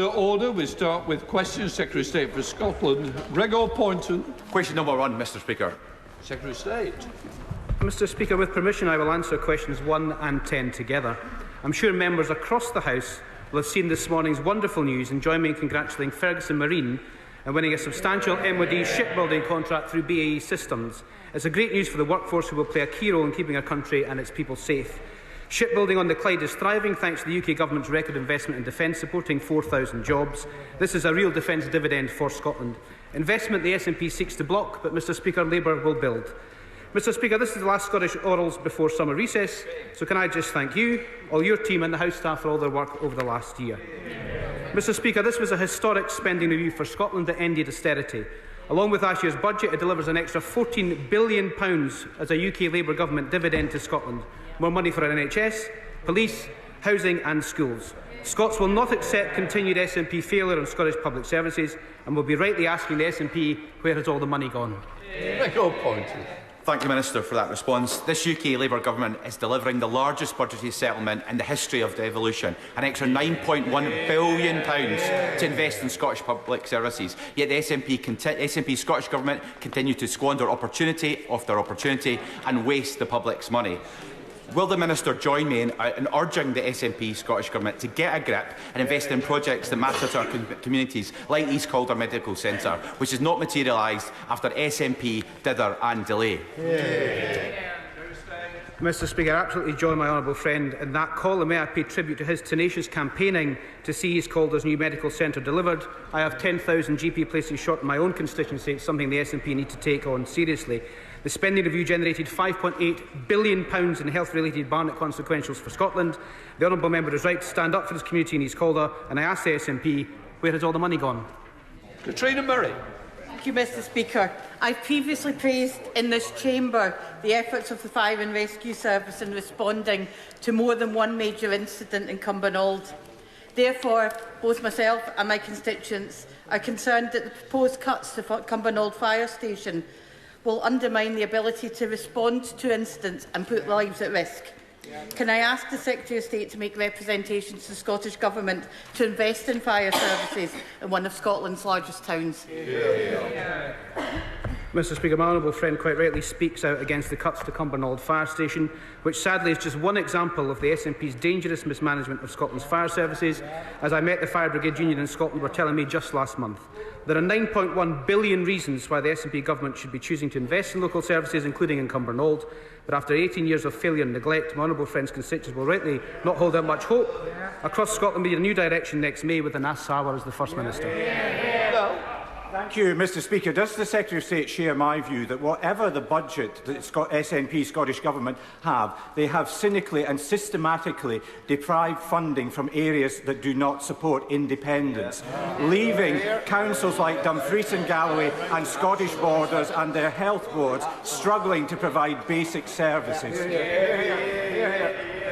Order. We start with questions. Secretary of State for Scotland, Gregor Poynton. Question number 1, Mr. Speaker. Secretary of State. Mr. Speaker, with permission, I will answer questions 1 and 10 together. I'm sure members across the House will have seen this morning's wonderful news and join me in congratulating Ferguson Marine and winning a substantial MOD shipbuilding contract through BAE Systems. It's a great news for the workforce who will play a key role in keeping our country and its people safe. Shipbuilding on the Clyde is thriving thanks to the UK Government's record investment in defence, supporting 4,000 jobs. This is a real defence dividend for Scotland. Investment the SNP seeks to block, but, Mr. Speaker, Labour will build. Mr. Speaker, this is the last Scottish orals before summer recess, so can I just thank you, all your team and the House staff for all their work over the last year. Mr. Speaker, this was a historic spending review for Scotland that ended austerity. Along with last year's budget, it delivers an extra £14 billion as a UK Labour Government dividend to Scotland. More money for our NHS, police, housing and schools. Scots will not accept continued SNP failure on Scottish public services and will be rightly asking the SNP, where has all the money gone? Thank you, Minister, for that response. This UK Labour Government is delivering the largest budgetary settlement in the history of devolution, an extra £9.1 billion to invest in Scottish public services. Yet the SNP Scottish Government continue to squander opportunity after opportunity and waste the public's money. Will the Minister join me in urging the SNP Scottish Government to get a grip and invest in projects that matter to our communities, like East Calder Medical Centre, which has not materialised after SNP dither and delay? Mr. Speaker, I absolutely join my honourable friend in that call, and may I pay tribute to his tenacious campaigning to see East Calder's new medical centre delivered. I have 10,000 GP places short in my own constituency. It's something the SNP need to take on seriously. The spending review generated £5.8 billion in health-related Barnett consequentials for Scotland. The honourable member is right to stand up for his community in East Calder, and I ask the SNP, where has all the money gone? Katrina Murray. Thank you, Mr. Speaker. I previously praised in this chamber the efforts of the Fire and Rescue Service in responding to more than one major incident in Cumbernauld. Therefore, both myself and my constituents are concerned that the proposed cuts to Cumbernauld Fire Station will undermine the ability to respond to incidents and put lives at risk. Can I ask the Secretary of State to make representations to the Scottish Government to invest in fire services in one of Scotland's largest towns? Mr. Speaker, my honourable friend quite rightly speaks out against the cuts to Cumbernauld Fire Station, which sadly is just one example of the SNP's dangerous mismanagement of Scotland's fire services, as I met the Fire Brigade Union in Scotland were telling me just last month. There are 9.1 billion reasons why the SNP Government should be choosing to invest in local services, including in Cumbernauld, but after 18 years of failure and neglect, my honourable friend's constituents will rightly not hold out much hope. Across Scotland, we need a new direction next May with Anas Sarwar as the First Minister. Thank you, Mr. Speaker. Does the Secretary of State share my view that whatever the budget that SNP Scottish Government have, they have cynically and systematically deprived funding from areas that do not support independence, leaving councils like Dumfries and Galloway and Scottish Borders and their health boards struggling to provide basic services?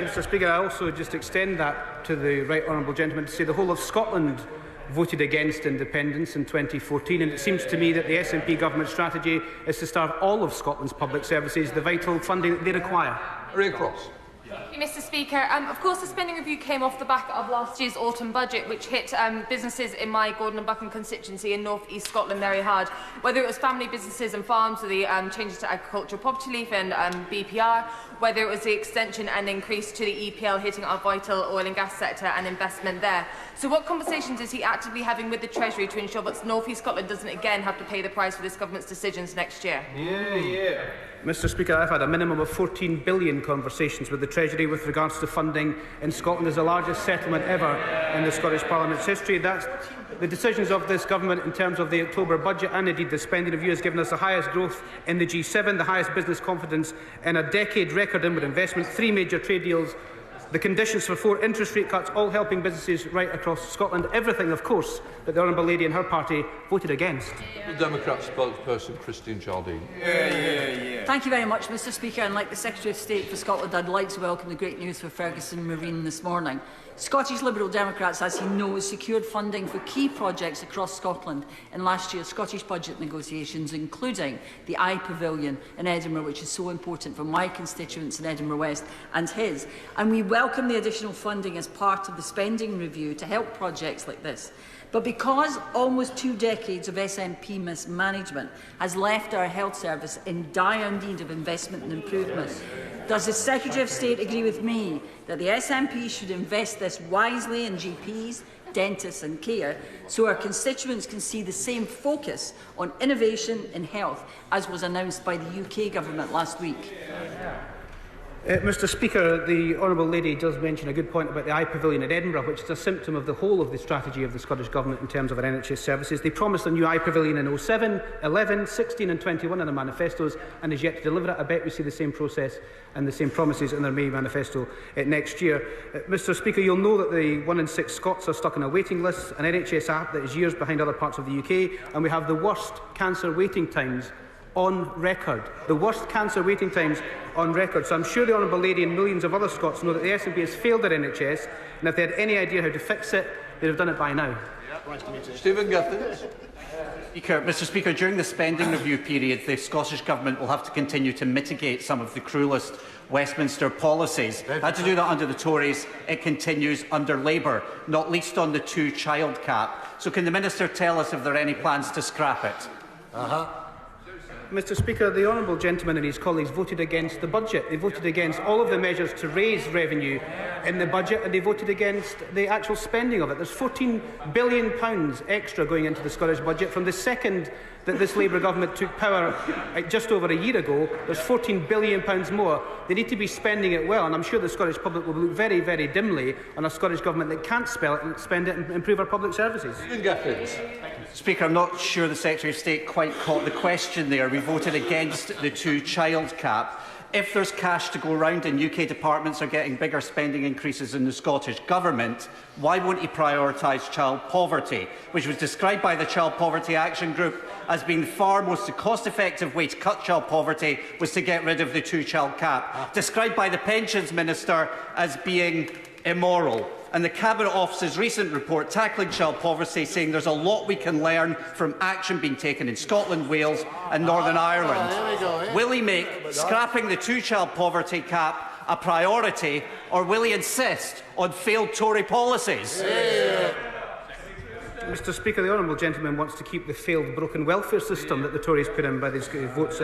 Mr. Speaker, I also just extend that to the right honourable gentleman to say the whole of Scotland voted against independence in 2014, and it seems to me that the SNP Government strategy is to starve all of Scotland's public services the vital funding that they require. Maria Cross. Thank you, Mr. Speaker. Of course, the spending review came off the back of last year's autumn budget, which hit businesses in my Gordon and Buchan constituency in North East Scotland very hard. Whether it was family businesses and farms with the changes to agricultural property leaf and BPR, whether it was the extension and increase to the EPL hitting our vital oil and gas sector and investment there. So what conversations is he actively having with the Treasury to ensure that North East Scotland doesn't again have to pay the price for this government's decisions next year? Mr. Speaker, I've had a minimum of 14 billion conversations with the Treasury with regards to funding in Scotland as the largest settlement ever in the Scottish Parliament's history. That's the decisions of this government in terms of the October budget, and indeed the spending review has given us the highest growth in the G7, the highest business confidence in a decade, record inward investment, 3 major trade deals, the conditions for 4 interest rate cuts, all helping businesses right across Scotland. Everything, of course, that the Honourable Lady and her party voted against. The Democrat spokesperson, Christine Jardine. Thank you very much, Mr Speaker. And like the Secretary of State for Scotland, I'd like to welcome the great news for Ferguson Marine this morning. Scottish Liberal Democrats, as he knows, secured funding for key projects across Scotland in last year's Scottish budget negotiations, including the Eye Pavilion in Edinburgh, which is so important for my constituents in Edinburgh West and his. And we welcome the additional funding as part of the spending review to help projects like this. But because almost 2 decades of SNP mismanagement has left our health service in dire need of investment and improvement, does the Secretary of State agree with me that the SNP should invest this wisely in GPs, dentists and care, so our constituents can see the same focus on innovation in health as was announced by the UK Government last week? Mr Speaker, the Honourable Lady does mention a good point about the Eye Pavilion in Edinburgh, which is a symptom of the whole of the strategy of the Scottish Government in terms of our NHS services. They promised a new Eye Pavilion in 07, 11, 16 and 21 in their manifestos and is yet to deliver it. I bet we see the same process and the same promises in their May manifesto next year. Mr Speaker, you'll know that the 1 in 6 Scots are stuck on a waiting list, an NHS app that is years behind other parts of the UK, and we have the worst cancer waiting times on record. The worst cancer waiting times on record. So I'm sure the Honourable Lady and millions of other Scots know that the SNP has failed their NHS, and if they had any idea how to fix it, they'd have done it by now. Stephen Giffins. Mr Speaker, during the spending review period, the Scottish Government will have to continue to mitigate some of the cruellest Westminster policies. Had to do that under the Tories, it continues under Labour, not least on the 2-child cap. So can the Minister tell us if there are any plans to scrap it? Mr Speaker, the Honourable Gentleman and his colleagues voted against the budget. They voted against all of the measures to raise revenue in the budget, and they voted against the actual spending of it. There's £14 billion extra going into the Scottish budget from the second that this Labour government took power just over a year ago. There's £14 billion more. They need to be spending it well, and I'm sure the Scottish public will look very, very dimly on a Scottish Government that can't spend it and improve our public services. Speaker, I'm not sure the Secretary of State quite caught the question there. We voted against the 2-child cap. If there's cash to go round and UK departments are getting bigger spending increases in the Scottish Government, why won't he prioritise child poverty, which was described by the Child Poverty Action Group as being the far most cost-effective way to cut child poverty was to get rid of the 2-child cap, described by the Pensions Minister as being immoral. And the Cabinet Office's recent report tackling child poverty saying there's a lot we can learn from action being taken in Scotland, Wales and Northern Ireland. Will he make scrapping the 2-child poverty cap a priority, or will he insist on failed Tory policies? Mr Speaker, the Honourable Gentleman wants to keep the failed broken welfare system that the Tories put in by these votes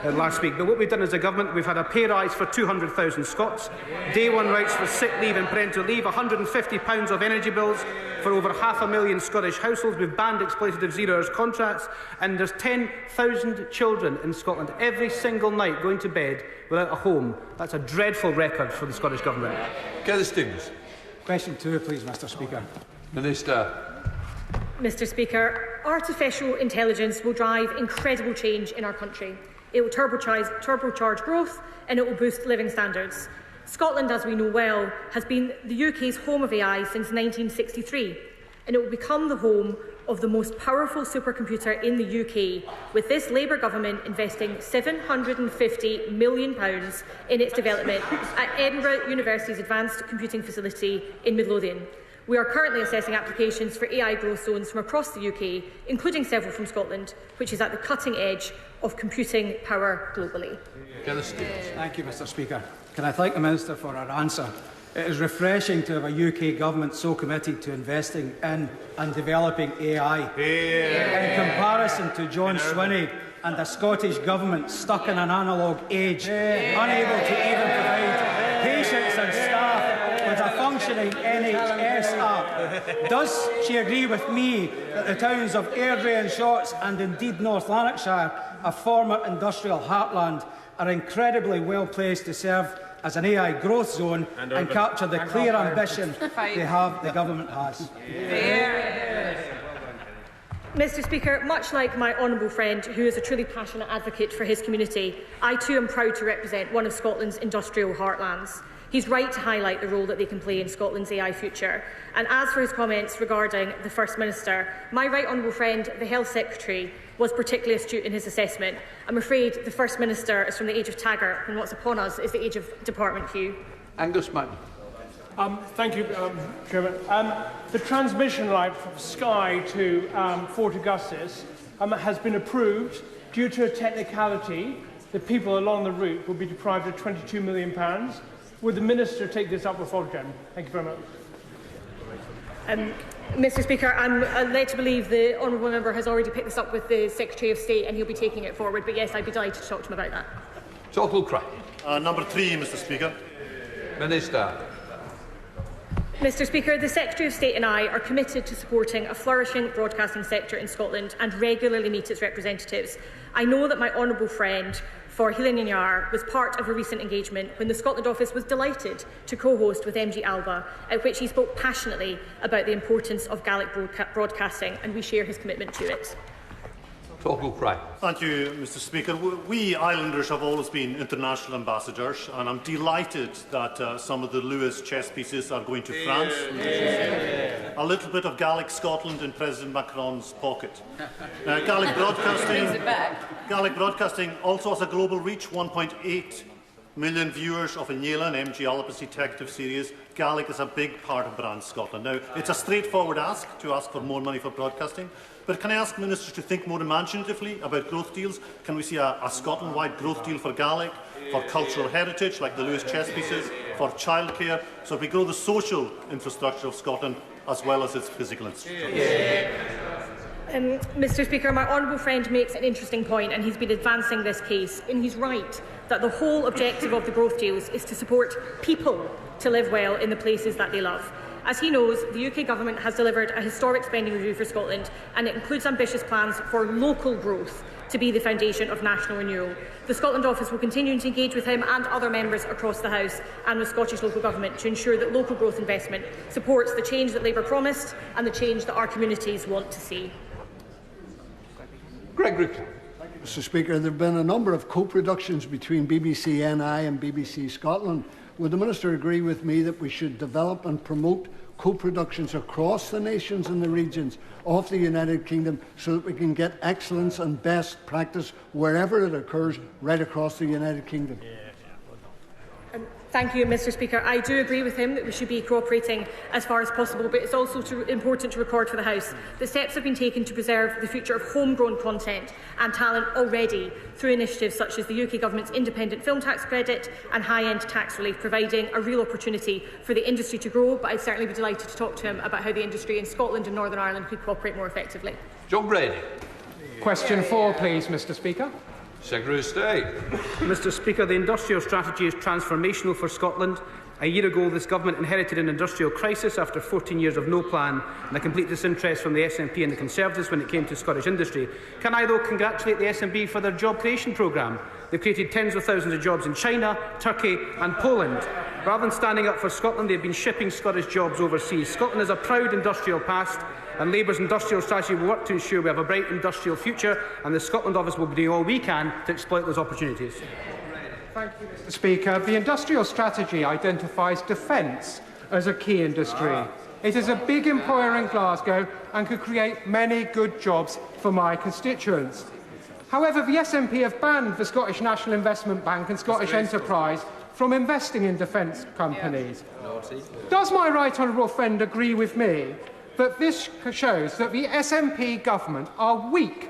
last week. But what we've done as a government, we've had a pay rise for 200,000 Scots, day one rights for sick leave and parental leave, £150 of energy bills for over 500,000 Scottish households. We've banned exploitative zero-hours contracts, and there's 10,000 children in Scotland every single night going to bed without a home. That's a dreadful record for the Scottish Government. Clydesdale. Question 2, please, Mr Speaker. Minister. Mr Speaker, artificial intelligence will drive incredible change in our country. It will turbocharge growth and it will boost living standards. Scotland, as we know well, has been the UK's home of AI since 1963, and it will become the home of the most powerful supercomputer in the UK, with this Labour government investing £750 million in its development at Edinburgh University's Advanced Computing Facility in Midlothian. We are currently assessing applications for AI growth zones from across the UK, including several from Scotland, which is at the cutting edge of computing power globally. Thank you, Mr Speaker. Can I thank the Minister for her answer? It is refreshing to have a UK government so committed to investing in and developing AI. In comparison to John Swinney and the Scottish Government stuck in an analogue age, unable to even provide patients and staff with a functioning NHS app. Does she agree with me that the towns of Airdrie and Shotts and indeed North Lanarkshire, a former industrial heartland, are incredibly well placed to serve as an AI growth zone and capture the clear ambition the government has? Mr Speaker, much like my honourable friend, who is a truly passionate advocate for his community, I too am proud to represent one of Scotland's industrial heartlands. He's right to highlight the role that they can play in Scotland's AI future. And as for his comments regarding the First Minister, my right honourable friend, the Health Secretary, was particularly astute in his assessment. I'm afraid the First Minister is from the age of Taggart, and what's upon us is the age of Department Q. Angus Mann. Thank you, Chairman. The transmission line from Skye to Fort Augustus has been approved. Due to a technicality, the people along the route will be deprived of £22 million. Would the Minister take this up with Ofgem? Thank you very much. Mr Speaker, I'm led to believe the honourable member has already picked this up with the Secretary of State and he'll be taking it forward. But yes, I'd be delighted to talk to him about that. Total cry. Number 3, Mr Speaker. Minister. Mr Speaker, the Secretary of State and I are committed to supporting a flourishing broadcasting sector in Scotland and regularly meet its representatives. I know that my honourable friend for Healing and Yar was part of a recent engagement when the Scotland Office was delighted to co-host with MG Alba, at which he spoke passionately about the importance of Gaelic broadcasting, and we share his commitment to it. Total cry. Thank you, Mr Speaker. We Islanders have always been international ambassadors, and I'm delighted that some of the Lewis chess pieces are going to France. A little bit of Gaelic Scotland in President Macron's pocket. Gaelic broadcasting also has a global reach, 1.8 million viewers of Inela and MG Alba's detective series. Gaelic is a big part of Brand Scotland. Now, it's a straightforward ask to ask for more money for broadcasting, but can I ask ministers to think more imaginatively about growth deals? Can we see a Scotland-wide growth deal for Gaelic, for cultural heritage like the Lewis chess pieces, for childcare, so we grow the social infrastructure of Scotland as well as its physical infrastructure? Mr Speaker, my honourable friend makes an interesting point, and he's been advancing this case, and he's right that the whole objective of the growth deals is to support people to live well in the places that they love. As he knows, the UK Government has delivered a historic spending review for Scotland, and it includes ambitious plans for local growth to be the foundation of national renewal. The Scotland Office will continue to engage with him and other members across the House and with Scottish local government to ensure that local growth investment supports the change that Labour promised and the change that our communities want to see. Gregory. Mr Speaker, there have been a number of co-productions between BBC NI and BBC Scotland. Would the Minister agree with me that we should develop and promote co-productions across the nations and the regions of the United Kingdom so that we can get excellence and best practice wherever it occurs right across the United Kingdom? Thank you, Mr Speaker. I do agree with him that we should be cooperating as far as possible, but it's also important to record for the House that steps have been taken to preserve the future of homegrown content and talent already through initiatives such as the UK Government's independent film tax credit and high-end tax relief, providing a real opportunity for the industry to grow. But I'd certainly be delighted to talk to him about how the industry in Scotland and Northern Ireland could cooperate more effectively. John Brady. Question 4, please, Mr Speaker. Secretary of State. Mr Speaker, the industrial strategy is transformational for Scotland. A year ago, this government inherited an industrial crisis after 14 years of no plan and a complete disinterest from the SNP and the Conservatives when it came to Scottish industry. Can I, though, congratulate the SNP for their job creation programme? They've created tens of thousands of jobs in China, Turkey and Poland. Rather than standing up for Scotland, they've been shipping Scottish jobs overseas. Scotland has a proud industrial past, and Labour's industrial strategy will work to ensure we have a bright industrial future, and the Scotland Office will be doing all we can to exploit those opportunities. Thank you, Mr Speaker. The industrial strategy identifies defence as a key industry. It is a big employer in Glasgow and could create many good jobs for my constituents. However, the SNP have banned the Scottish National Investment Bank and Scottish Enterprise from investing in defence companies. Does my right honourable friend agree with me that this shows that the SNP government are weak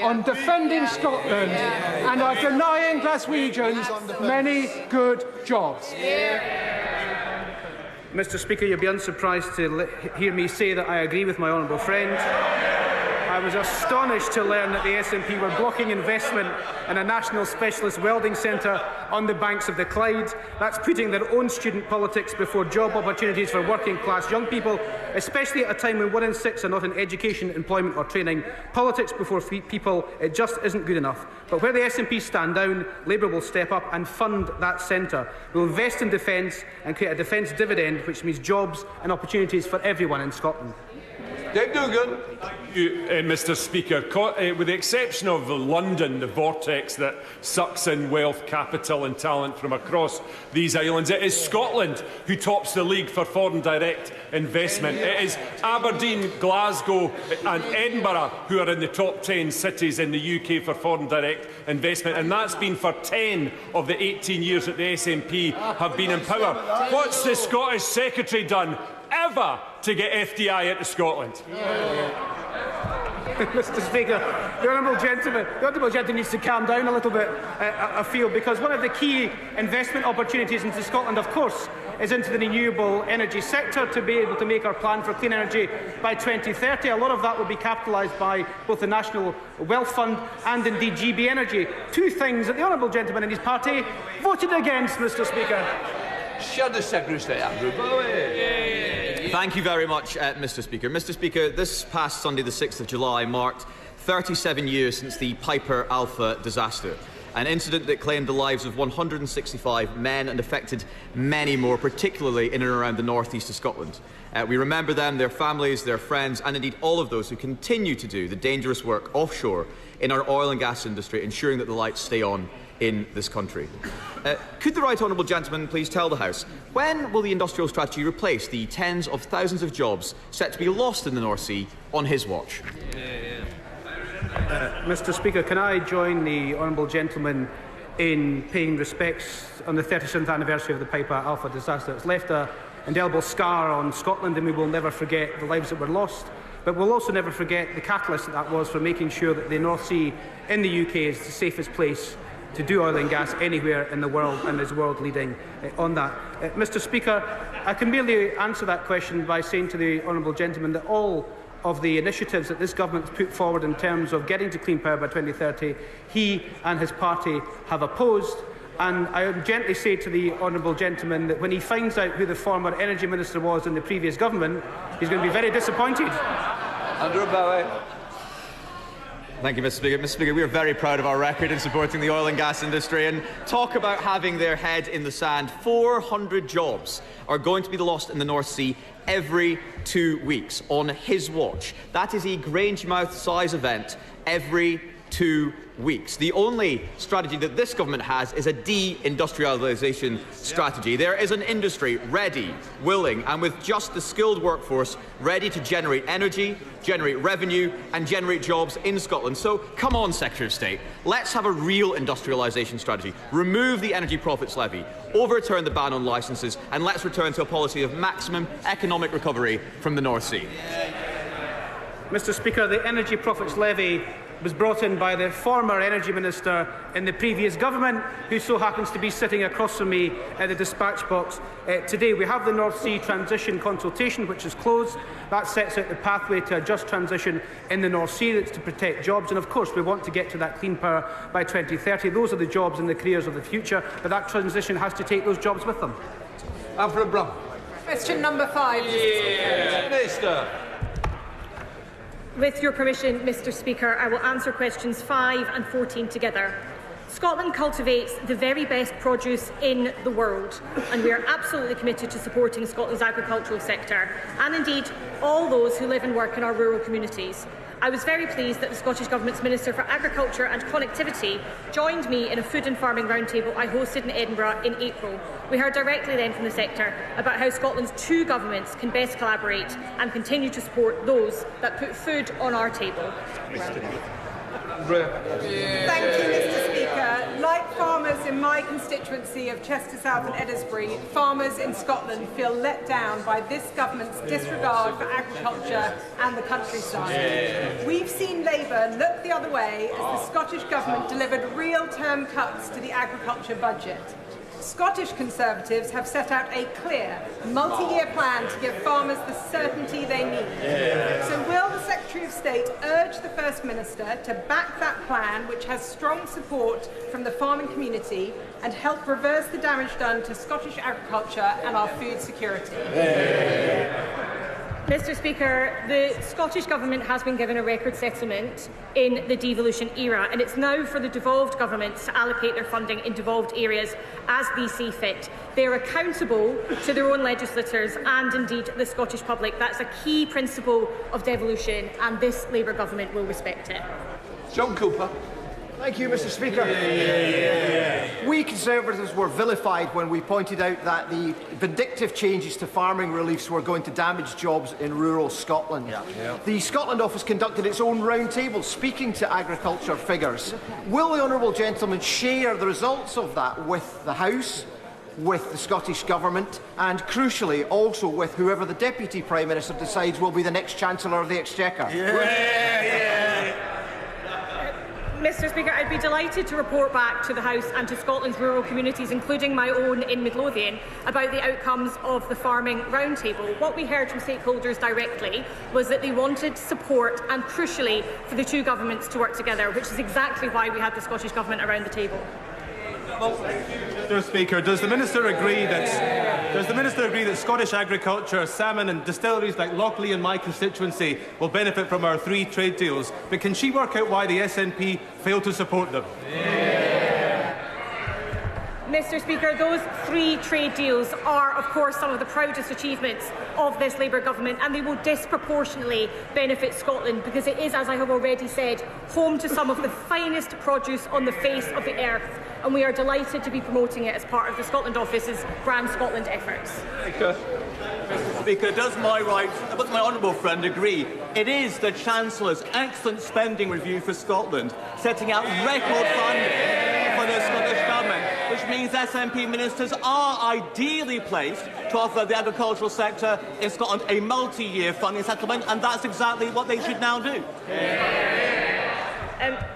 on defending Scotland and are denying Glaswegians many good jobs? Mr Speaker, you'll be unsurprised to hear me say that I agree with my honourable friend. I was astonished to learn that the SNP were blocking investment in a national specialist welding centre on the banks of the Clyde. That's putting their own student politics before job opportunities for working class young people, especially at a time when 1 in 6 are not in education, employment or training. Politics before people, it just isn't good enough. But where the SNP stand down, Labour will step up and fund that centre. We'll invest in defence and create a defence dividend, which means jobs and opportunities for everyone in Scotland. Dave Dugan. you, Mr. Speaker. With the exception of London, the vortex that sucks in wealth, capital and talent from across these islands, it is Scotland who tops the league for foreign direct investment. It is Aberdeen, Glasgow and Edinburgh who are in the top 10 cities in the UK for foreign direct investment, and that's been for 10 of the 18 years that the SNP have been in power. What's the Scottish Secretary done ever to get FDI into Scotland? Mr. Speaker, the honourable gentleman needs to calm down a little bit, I feel, because one of the key investment opportunities into Scotland, of course, is into the renewable energy sector to be able to make our plan for clean energy by 2030. A lot of that will be capitalised by both the National Wealth Fund and indeed GB Energy. Two things that the honourable gentleman and his party voted against, Mr. Speaker. Shut the Secretary of State, Andrew. Thank you very much, Mr. Speaker. Mr. Speaker, this past Sunday, the 6th of July, marked 37 years since the Piper Alpha disaster, an incident that claimed the lives of 165 men and affected many more, particularly in and around the northeast of Scotland. We remember them, their families, their friends, and indeed all of those who continue to do the dangerous work offshore in our oil and gas industry, ensuring that the lights stay on in this country. Could the right honourable gentleman please tell the House, when will the industrial strategy replace the tens of thousands of jobs set to be lost in the North Sea on his watch? Mr. Speaker, can I join the honourable gentleman in paying respects on the 37th anniversary of the Piper Alpha disaster? It's left an indelible scar on Scotland, and we will never forget the lives that were lost. But we'll also never forget the catalyst that was for making sure that the North Sea in the UK is the safest place to do oil and gas anywhere in the world, and is world leading on that. Mr. Speaker, I can merely answer that question by saying to the honourable gentleman that all of the initiatives that this government has put forward in terms of getting to clean power by 2030, he and his party have opposed. And I would gently say to the honourable gentleman that when he finds out who the former Energy Minister was in the previous government, he's going to be very disappointed. Andrew Bowie. Thank you, Mr. Speaker. Mr. Speaker, we are very proud of our record in supporting the oil and gas industry, and talk about having their head in the sand. 400 jobs are going to be lost in the North Sea every 2 weeks on his watch. That is a Grangemouth-size event every 2 weeks. The only strategy that this government has is a de-industrialisation strategy. There is an industry ready, willing, and with just the skilled workforce ready to generate energy, generate revenue and generate jobs in Scotland. So come on, Secretary of State, let's have a real industrialisation strategy. Remove the energy profits levy, overturn the ban on licences, and let's return to a policy of maximum economic recovery from the North Sea. Mr. Speaker, the energy profits levy was brought in by the former Energy Minister in the previous government, who so happens to be sitting across from me at the dispatch box today. We have the North Sea Transition Consultation, which is closed. That sets out the pathway to a just transition in the North Sea. That's to protect jobs. And of course, we want to get to that clean power by 2030. Those are the jobs and the careers of the future, but that transition has to take those jobs with them. Alfred Brown. Question number 5. Minister. With your permission, Mr. Speaker, I will answer questions 5 and 14 together. Scotland cultivates the very best produce in the world, and we are absolutely committed to supporting Scotland's agricultural sector, and indeed all those who live and work in our rural communities. I was very pleased that the Scottish Government's Minister for Agriculture and Connectivity joined me in a food and farming roundtable I hosted in Edinburgh in April. We heard directly then from the sector about how Scotland's two governments can best collaborate and continue to support those that put food on our table. Thank you, Mr. Speaker. Like farmers in my constituency of Chester South and Eddisbury, farmers in Scotland feel let down by this government's disregard for agriculture and the countryside. We've seen Labour look the other way as the Scottish Government delivered real-term cuts to the agriculture budget. Scottish Conservatives have set out a clear, multi-year plan to give farmers the certainty they need. So will the Secretary of State urge the First Minister to back that plan, which has strong support from the farming community, and help reverse the damage done to Scottish agriculture and our food security? Mr Speaker, the Scottish Government has been given a record settlement in the devolution era, and it's now for the devolved governments to allocate their funding in devolved areas as they see fit. They are accountable to their own legislators and indeed the Scottish public. That's a key principle of devolution, and this Labour Government will respect it. John Cooper. Thank you, Mr Speaker. We Conservatives were vilified when we pointed out that the vindictive changes to farming reliefs were going to damage jobs in rural Scotland. The Scotland Office conducted its own roundtable speaking to agriculture figures. Will the honourable gentleman share the results of that with the House, with the Scottish Government and, crucially, also with whoever the Deputy Prime Minister decides will be the next Chancellor of the Exchequer? Mr Speaker, I'd be delighted to report back to the House and to Scotland's rural communities, including my own in Midlothian, about the outcomes of the farming roundtable. What we heard from stakeholders directly was that they wanted support and, crucially, for the two governments to work together, which is exactly why we had the Scottish Government around the table. Mr Speaker, does the Minister agree that Scottish agriculture, salmon and distilleries like Lockleigh in my constituency will benefit from our 3 trade deals? But can she work out why the SNP failed to support them? Mr Speaker, those 3 trade deals are, of course, some of the proudest achievements of this Labour Government, and they will disproportionately benefit Scotland because it is, as I have already said, home to some of the finest produce on the face of the earth, and we are delighted to be promoting it as part of the Scotland Office's Brand Scotland efforts. Mr Speaker, does my honourable friend agree it is the Chancellor's excellent spending review for Scotland setting out record funding for the Scottish Government, which means SNP ministers are ideally placed to offer the agricultural sector in Scotland a multi-year funding settlement, and that's exactly what they should now do.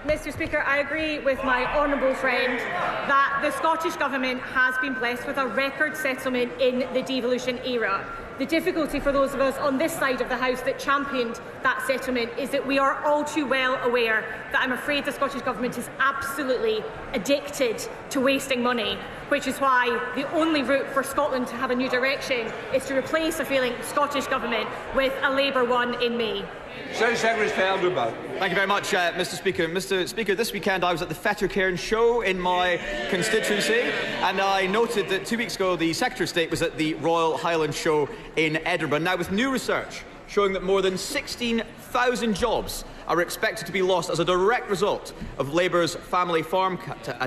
Mr Speaker, I agree with my honourable friend that the Scottish Government has been blessed with a record settlement in the devolution era. The difficulty for those of us on this side of the House that championed that settlement is that we are all too well aware that I'm afraid the Scottish Government is absolutely addicted to wasting money, which is why the only route for Scotland to have a new direction is to replace a failing Scottish Government with a Labour one in May. Thank you very much, Mr Speaker. Mr Speaker, this weekend I was at the Fettercairn show in my constituency, and I noted that 2 weeks ago the Secretary of State was at the Royal Highland Show in Edinburgh. Now, with new research showing that more than 16,000 jobs are expected to be lost as a direct result of Labour's family farm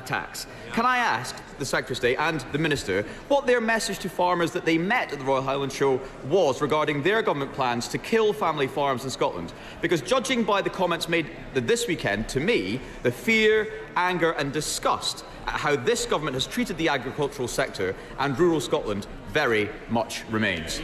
tax, can I ask the Secretary of State and the Minister what their message to farmers that they met at the Royal Highland Show was regarding their government plans to kill family farms in Scotland? Because judging by the comments made this weekend, to me, the fear, anger and disgust at how this government has treated the agricultural sector and rural Scotland very much remains.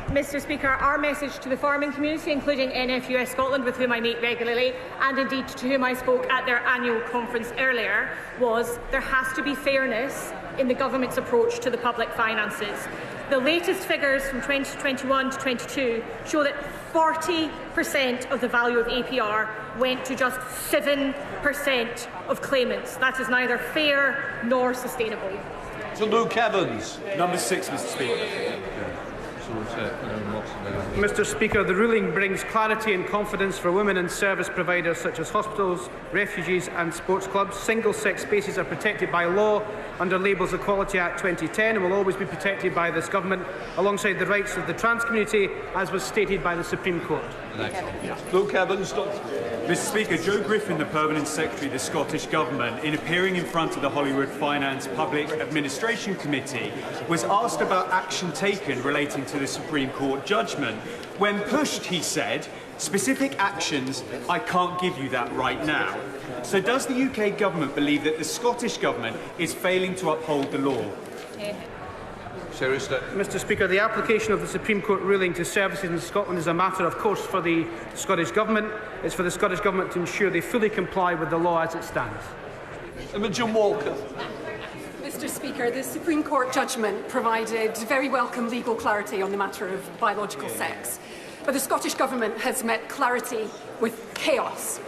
Mr Speaker, our message to the farming community, including NFUS Scotland, with whom I meet regularly, and indeed to whom I spoke at their annual conference earlier, was there has to be fairness in the government's approach to the public finances. The latest figures from 2021 to 22 show that 40% of the value of APR went to just 7% of claimants. That is neither fair nor sustainable. To Luke Evans. Number 6, Mr Speaker. Mr Speaker, the ruling brings clarity and confidence for women and service providers such as hospitals, refugees and sports clubs. Single-sex spaces are protected by law under Labour's Equality Act 2010 and will always be protected by this Government, alongside the rights of the trans community, as was stated by the Supreme Court. Luke Evans. Mr Speaker, Joe Griffin, the Permanent Secretary of the Scottish Government, in appearing in front of the Hollywood Finance Public Administration Committee, was asked about action taken relating to the Supreme Court judgment. When pushed, he said, specific actions, I can't give you that right now. So does the UK Government believe that the Scottish Government is failing to uphold the law? Mr Speaker, the application of the Supreme Court ruling to services in Scotland is a matter, of course, for the Scottish Government. It's for the Scottish Government to ensure they fully comply with the law as it stands. Imogen Walker. Mr Speaker, the Supreme Court judgment provided very welcome legal clarity on the matter of biological sex. But the Scottish Government has met clarity with chaos.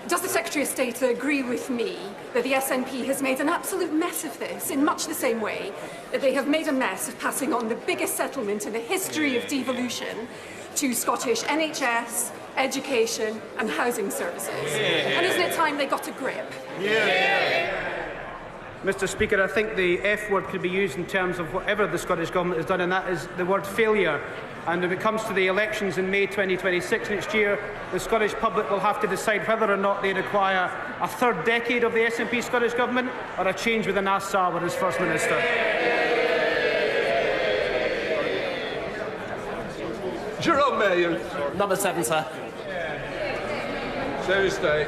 Does the Secretary of State agree with me that the SNP has made an absolute mess of this in much the same way that they have made a mess of passing on the biggest settlement in the history of devolution to Scottish NHS, education and housing services? And isn't it time they got a grip? Mr. Speaker, I think the F word could be used in terms of whatever the Scottish Government has done, and that is the word failure. And when it comes to the elections in May 2026 next year, the Scottish public will have to decide whether or not they require a third decade of the SNP Scottish Government or a change with an Anas Sarwar as First Minister. Jerome Mayor. Number 7, sir. Thursday.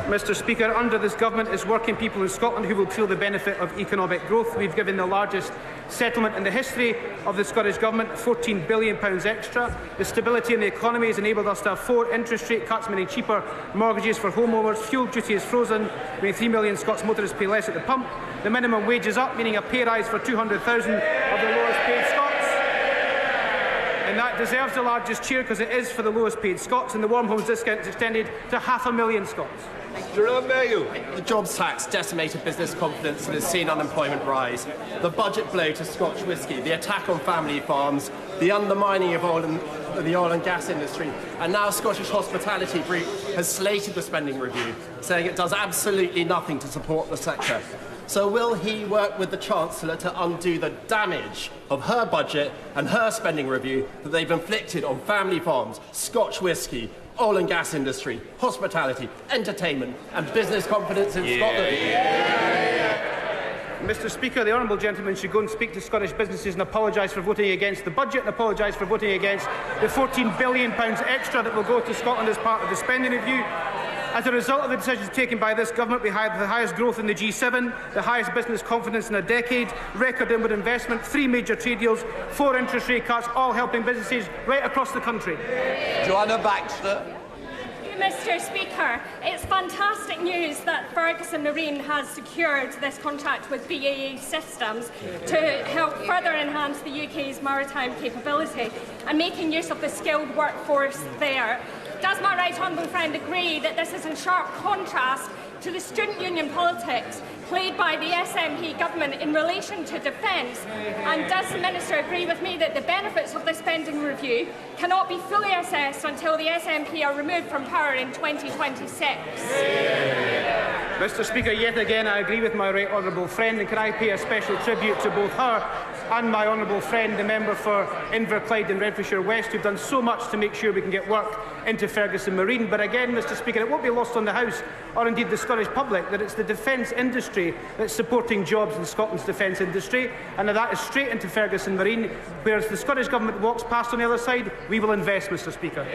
Mr. Speaker, under this government is working people in Scotland who will feel the benefit of economic growth. We've given the largest settlement in the history of the Scottish Government, £14 billion extra. The stability in the economy has enabled us to have 4 interest rate cuts, meaning cheaper mortgages for homeowners. Fuel duty is frozen, meaning 3 million Scots motorists pay less at the pump. The minimum wage is up, meaning a pay rise for 200,000 of the lowest paid Scots. And that deserves the largest cheer because it is for the lowest paid Scots, and the Warm Homes discount is extended to 500,000 Scots. The jobs tax decimated business confidence and has seen unemployment rise. The budget blow to Scotch whisky, the attack on family farms, the undermining of the oil and gas industry, and now Scottish Hospitality Group has slated the spending review, saying it does absolutely nothing to support the sector. So will he work with the Chancellor to undo the damage of her budget and her spending review that they've inflicted on family farms, Scotch whisky, oil and gas industry, hospitality, entertainment and business confidence in Scotland? Mr. Speaker, the honourable gentleman should go and speak to Scottish businesses and apologise for voting against the budget and apologise for voting against the £14 billion extra that will go to Scotland as part of the spending review. As a result of the decisions taken by this government, we have the highest growth in the G7, the highest business confidence in a decade, record inward investment, 3 major trade deals, 4 interest rate cuts, all helping businesses right across the country. Joanna Baxter. Mr. Speaker, it's fantastic news that Ferguson Marine has secured this contract with BAE Systems to help further enhance the UK's maritime capability and making use of the skilled workforce there. Does my right honourable friend agree that this is in sharp contrast to the student union politics played by the SNP Government in relation to defence? And does the Minister agree with me that the benefits of the spending review cannot be fully assessed until the SNP are removed from power in 2026? Mr. Speaker, yet again I agree with my right honourable friend, and can I pay a special tribute to both her and my honourable friend, the member for Inverclyde and Renfrewshire West, who've done so much to make sure we can get work into Ferguson Marine. But again, Mr. Speaker, it won't be lost on the House, or indeed the Scottish public, that it's the defence industry that's supporting jobs in Scotland's defence industry, and that is straight into Ferguson Marine. Whereas the Scottish Government walks past on the other side, we will invest, Mr. Speaker.